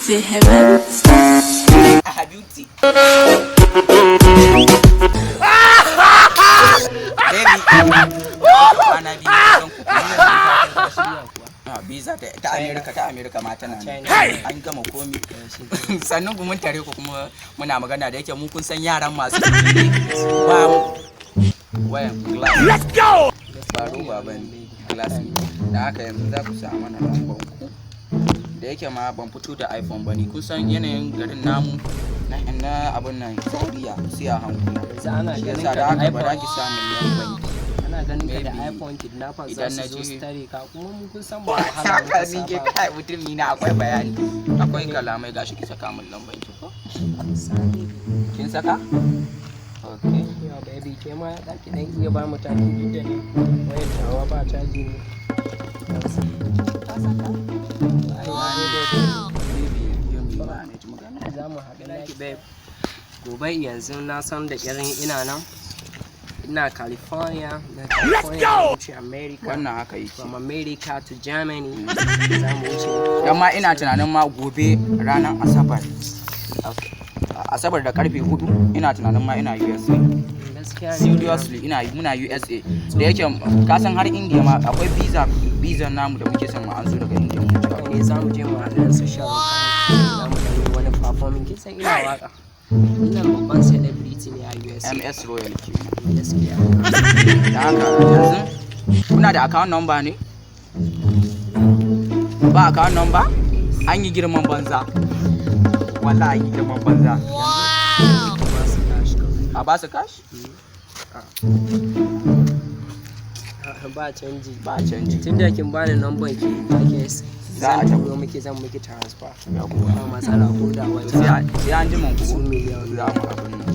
C'est heaven. Beauty. Baby. Visa ta America ma tana nan. An gama komi. Sannan gumin tare ku kuma muna magana da yake mu kun san yaran masu ba wayan glass. Let's go. Baro baban glass. Da haka yanzu za ku sa mana lambar ku. Da yake ma ban fito da iPhone bane kun san yanayin garin namu na abun nan Dariya sai a hankula shi yasa da haka ba za ki samu lambar ana ganin ka da iPhone kidnappers za su zo tare ka kuma mun kun san ba wahala ka min ke kai mutumi na akwai bayani akwai kalamai gashi ki saka min lambar ki ko kin saka okay yo baby ke ma da ki dan iya ba mu taki duk da ne wayar tawa ba caji ne ka saka za mu haɗu laki babe gobe yanzu na san da irin ina nan ina California wuce America wannan haka yake from America to Germany za mu wuce amma ina tunanin ma gobe ranar asabar da karfe 4 ina tunanin ma ina USA seriously muna USA da yake ka san har India ma akwai visa namu da muke son mu an zo daga India mu ne za mu je mu haɗu da social za mu yi wani performing kin san ina waka ina babban celebrity ne a USA MS Royal ke gaskiya da haka yanzu kuna da account number ne ba account number an yi girman banza wallahi an yi girman banza a ba su cash ba canji tunda kin bani number ki take za a tabo miki zan miki transfer ba matsala ko da wata sai an ji mun ku miliyan za mu abin nan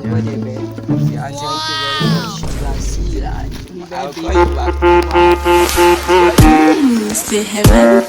gode be sai an ji miki C'est heaven.